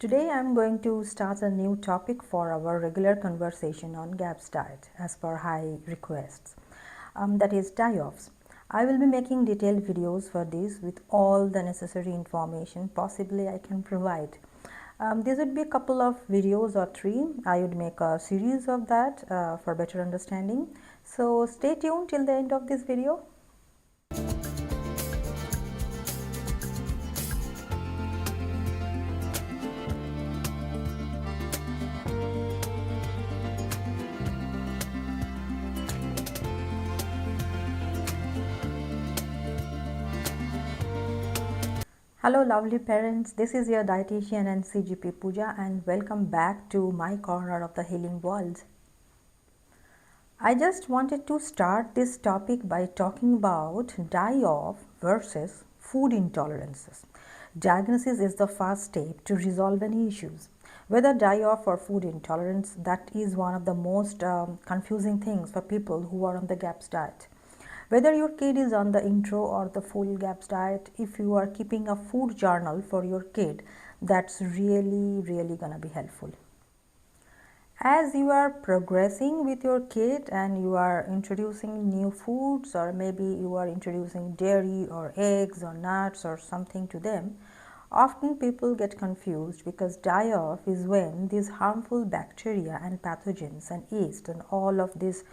Today I am going to start a new topic for our regular conversation on GAPS diet as per high requests, that is die-offs. I will be making detailed videos for this with all the necessary information possibly I can provide. These would be a couple of videos or three. I would make a series of that for better understanding. So stay tuned till the end of this video. Hello lovely parents, this is your dietitian and CGP Pooja and welcome back to my corner of the healing world. I just wanted to start this topic by talking about die-off versus food intolerances. Diagnosis is the first step to resolve any issues. Whether die-off or food intolerance, that is one of the most confusing things for people who are on the GAPS diet. Whether your kid is on the intro or the full GAPS diet, if you are keeping a food journal for your kid, that's really gonna be helpful. As you are progressing with your kid and you are introducing new foods, or maybe you are introducing dairy or eggs or nuts or something to them, often people get confused because die-off is when these harmful bacteria and pathogens and yeast and all of these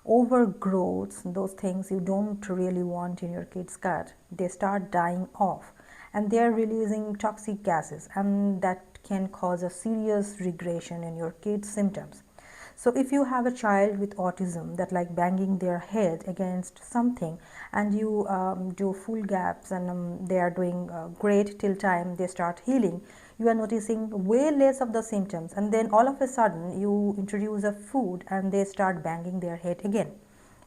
overgrowths, those things you don't really want in your kid's gut, they start dying off and they are releasing toxic gases, and that can cause a serious regression in your kid's symptoms. So if you have a child with autism that like banging their head against something and you do full GAPS and they are doing great till time they start healing, you are noticing way less of the symptoms, and then all of a sudden you introduce a food and they start banging their head again.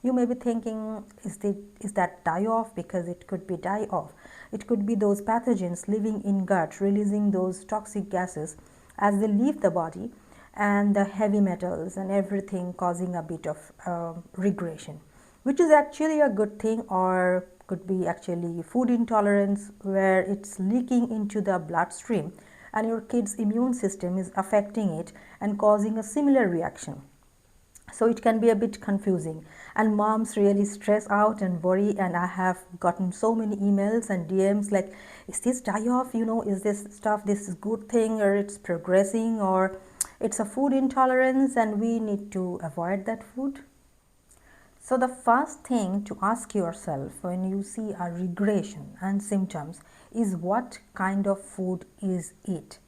You may be thinking, is that die-off? Because it could be die-off. It could be those pathogens living in gut, releasing those toxic gases as they leave the body, and the heavy metals and everything causing a bit of regression, which is actually a good thing, or could be actually food intolerance where it's leaking into the bloodstream and your kid's immune system is affecting it and causing a similar reaction. So it can be a bit confusing, and moms really stress out and worry, and I have gotten so many emails and DMs like, is this die-off, is this stuff, this is good thing, or it's progressing, or it's a food intolerance and we need to avoid that food. So the first thing to ask yourself when you see a regression and symptoms is, what kind of food is it?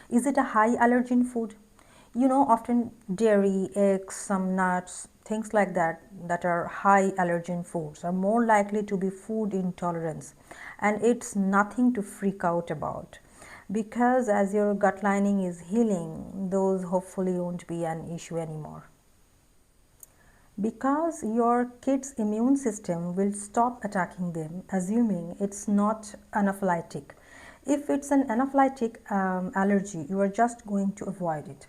Is it a high allergen food? Often dairy, eggs, some nuts, things like that are high allergen foods are more likely to be food intolerance, and it's nothing to freak out about, because as your gut lining is healing, those hopefully won't be an issue anymore. Because your kid's immune system will stop attacking them, assuming it's not anaphylactic. If it's an anaphylactic allergy, you are just going to avoid it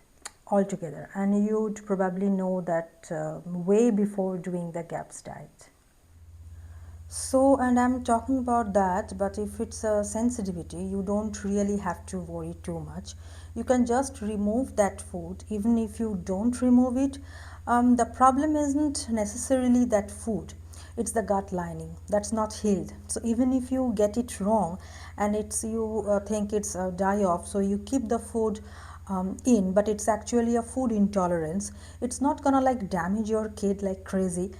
altogether, and you'd probably know that way before doing the GAPS diet. So, and I'm talking about that, but if it's a sensitivity, you don't really have to worry too much. You can just remove that food. Even if you don't remove it, the problem isn't necessarily that food, it's the gut lining that's not healed. So even if you get it wrong and it's you think it's a die-off, so you keep the food in, but it's actually a food intolerance, it's not gonna like damage your kid like crazy,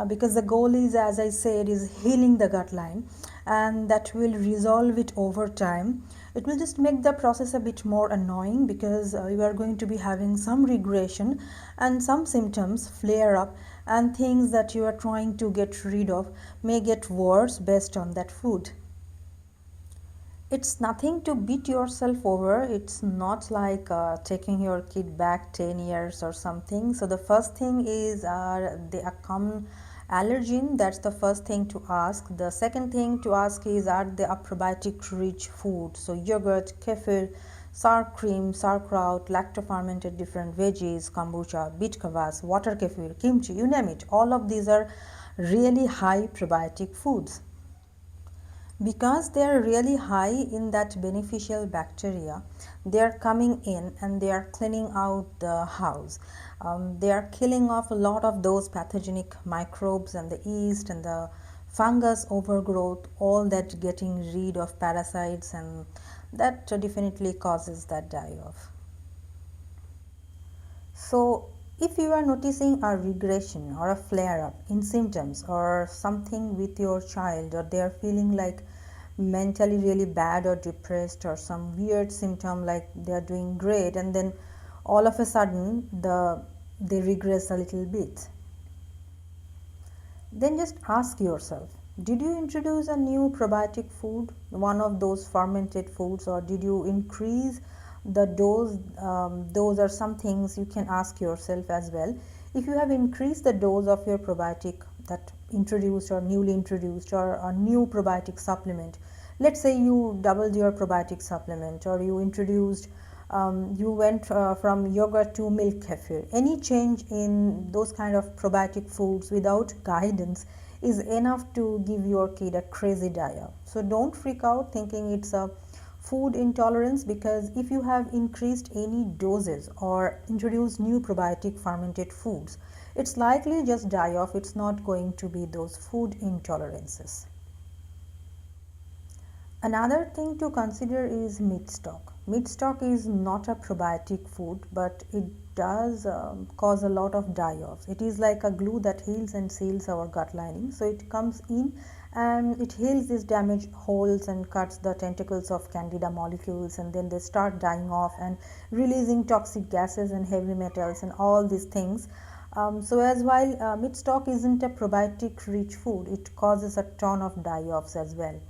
because the goal is, as I said, is healing the gut line, and that will resolve it over time. It will just make the process a bit more annoying because you are going to be having some regression and some symptoms flare up, and things that you are trying to get rid of may get worse based on that food. It's nothing to beat yourself over. It's not like taking your kid back 10 years or something. So the first thing is, they a common allergen? That's the first thing to ask. The second thing to ask is, are they a probiotic rich food? So yogurt, kefir, sour cream, sauerkraut, lacto-fermented different veggies, kombucha, beet kvass, water kefir, kimchi, you name it. All of these are really high probiotic foods. Because they are really high in that beneficial bacteria. They are coming in and they are cleaning out the house. They are killing off a lot of those pathogenic microbes and the yeast and the fungus overgrowth, all that, getting rid of parasites, and that definitely causes that die off. So, if you are noticing a regression or a flare up in symptoms or something with your child, or they are feeling like mentally really bad or depressed, or some weird symptom like they are doing great and then all of a sudden they regress a little bit, then just ask yourself, did you introduce a new probiotic food, one of those fermented foods, or did you increase the dose? Those are some things you can ask yourself as well. If you have increased the dose of your probiotic that introduced or newly introduced, or a new probiotic supplement, let's say you doubled your probiotic supplement, or you introduced you went from yogurt to milk kefir. Any change in those kind of probiotic foods without guidance is enough to give your kid a crazy diet. So don't freak out thinking it's a food intolerance, because if you have increased any doses or introduced new probiotic fermented foods, it's likely just die off. It's not going to be those food intolerances. Another thing to consider is meat stock. Meat stock is not a probiotic food, but it does cause a lot of die-offs. It is like a glue that heals and seals our gut lining. So it comes in and it heals these damaged holes and cuts the tentacles of candida molecules, and then they start dying off and releasing toxic gases and heavy metals and all these things. So as while meat stock isn't a probiotic rich food, it causes a ton of die-offs as well.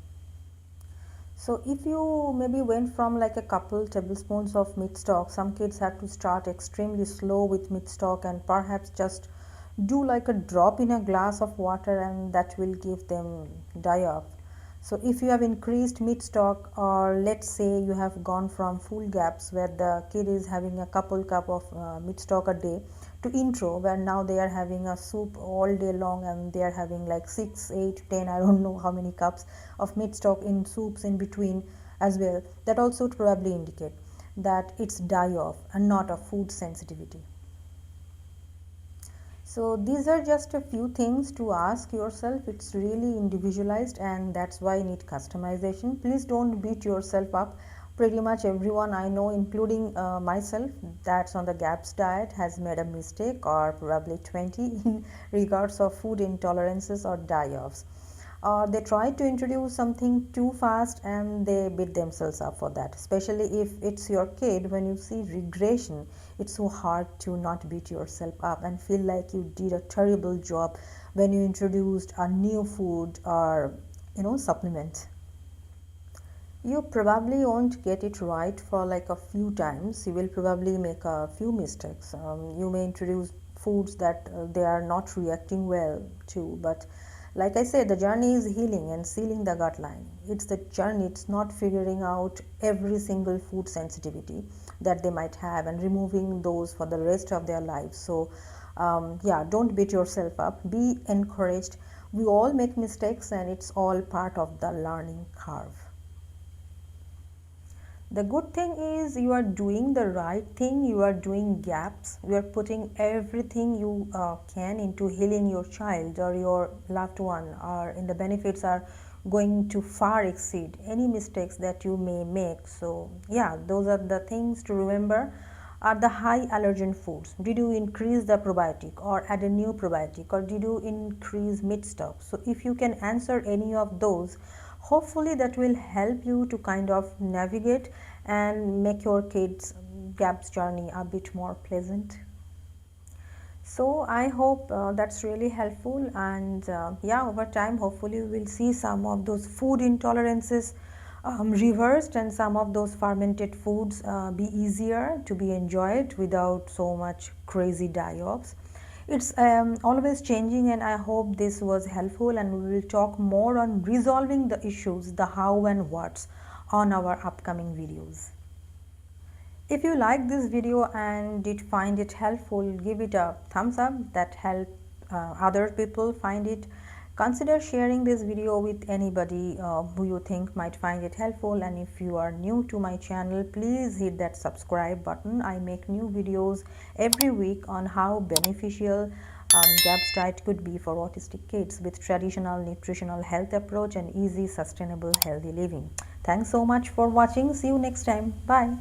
So if you maybe went from like a couple tablespoons of meat stock, some kids have to start extremely slow with meat stock and perhaps just do like a drop in a glass of water, and that will give them die off. So if you have increased meat stock, or let's say you have gone from full gaps where the kid is having a couple cup of meat stock a day, to intro where now they are having a soup all day long and they are having like 6, 8, 10, I don't know how many cups of meat stock in soups in between as well, that also would probably indicate that it's die off and not a food sensitivity. So these are just a few things to ask yourself. It's really individualized, and that's why you need customization. Please don't beat yourself up. Pretty much everyone I know, including myself, that's on the GAPS diet has made a mistake, or probably 20 in regards of food intolerances or die-offs. They try to introduce something too fast and they beat themselves up for that. Especially if it's your kid, when you see regression, it's so hard to not beat yourself up and feel like you did a terrible job when you introduced a new food or supplement. You probably won't get it right for like a few times. You will probably make a few mistakes. You may introduce foods that they are not reacting well to, but like I said, the journey is healing and sealing the gut lining. It's the journey, it's not figuring out every single food sensitivity that they might have and removing those for the rest of their lives. So yeah, don't beat yourself up, be encouraged. We all make mistakes and it's all part of the learning curve. The good thing is you are doing the right thing. You are doing gaps. You are putting everything you can into healing your child or your loved one, or in the benefits are going to far exceed any mistakes that you may make. So yeah, those are the things to remember. Are the high allergen foods? Did you increase the probiotic or add a new probiotic, or did you increase meat stock? So if you can answer any of those, hopefully that will help you to kind of navigate and make your kids GAPS journey a bit more pleasant. So I hope that's really helpful, and yeah, over time hopefully we will see some of those food intolerances reversed, and some of those fermented foods be easier to be enjoyed without so much crazy die-offs. It's always changing, and I hope this was helpful, and we will talk more on resolving the issues, the how and what's, on our upcoming videos. If you like this video and did find it helpful, give it a thumbs up. That help other people find it. Consider sharing this video with anybody who you think might find it helpful, and if you are new to my channel, please hit that subscribe button. I make new videos every week on how beneficial GAPS diet could be for autistic kids with traditional nutritional health approach and easy, sustainable, healthy living. Thanks so much for watching. See you next time. Bye.